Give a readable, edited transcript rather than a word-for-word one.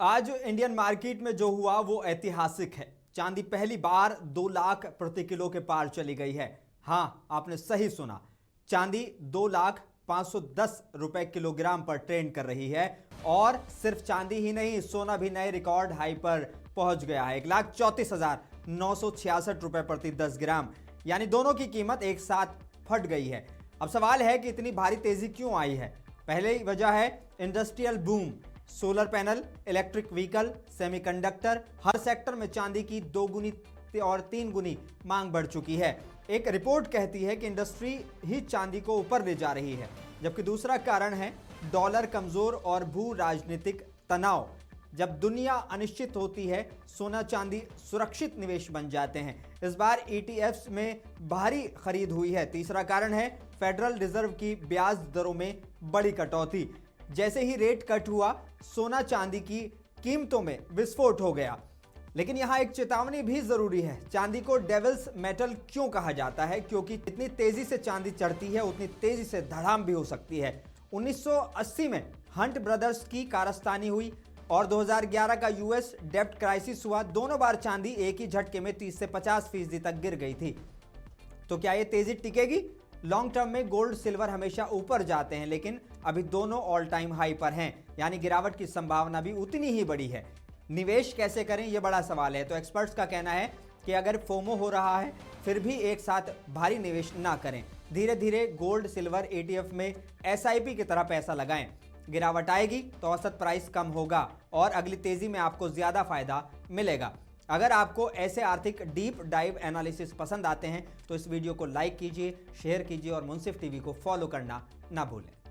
आज Indian market में जो हुआ वो ऐतिहासिक है। चांदी पहली बार 2 लाख प्रति किलो के पार चली गई है। हाँ, आपने सही सुना, चांदी 2,510 रुपए किलोग्राम पर ट्रेंड कर रही है। और सिर्फ चांदी ही नहीं, सोना भी नए रिकॉर्ड हाई पर पहुंच गया है। 1,34,966 रुपए प्रति 10 ग्राम, यानी दोनों की कीमत एक साथ फट गई है। अब सवाल है कि इतनी भारी तेजी क्यों आई है। पहले वजह है industrial boom. Solar panel, electric vehicle, semiconductor, हर सेक्टर में चांदी की 2 गुनी और 3 गुनी मांग बढ़ चुकी है। एक रिपोर्ट कहती है कि इंडस्ट्री ही चांदी को ऊपर ले जा रही है, जबकि दूसरा कारण है डॉलर कमजोर और भू राजनीतिक तनाव। जब दुनिया अनिश्चित होती है, सोना चांदी सुरक्षित निवेश बन जाते हैं। इस बार ETFs में भारी खरीद हुई है। तीसरा कारण है फेडरल रिजर्व की ब्याज दरों में बड़ी कटौती। जैसे ही रेट कट हुआ, सोना चांदी की कीमतों में विस्फोट हो गया। लेकिन यहां एक चेतावनी भी जरूरी है। चांदी को डेविल्स मेटल क्यों कहा जाता है? क्योंकि जितनी तेजी से चांदी चढ़ती है, उतनी तेजी से धड़ाम भी हो सकती है। 1980 में हंट ब्रदर्स की कारस्तानी हुई और 2011 का US डेब्ट क्राइसिस हुआ। दोनों बार चांदी एक ही झटके में 30 से 50% तक गिर गई थी। तो क्या ये तेजी टिकेगी? लॉन्ग टर्म में गोल्ड सिल्वर हमेशा ऊपर जाते हैं, लेकिन अभी दोनों ऑल टाइम हाई पर हैं, यानी गिरावट की संभावना भी उतनी ही बड़ी है। निवेश कैसे करें, यह बड़ा सवाल है। तो एक्सपर्ट्स का कहना है कि अगर फोमो हो रहा है, फिर भी एक साथ भारी निवेश ना करें। धीरे धीरे गोल्ड सिल्वर ETF में SIP की तरह पैसा लगाएं। गिरावट आएगी तो औसत प्राइस कम होगा और अगली तेजी में आपको ज्यादा फायदा मिलेगा। अगर आपको ऐसे आर्थिक डीप डाइव एनालिसिस पसंद आते हैं तो इस वीडियो को लाइक कीजिए, शेयर कीजिए और मुंसिफ टीवी को फॉलो करना ना भूलें।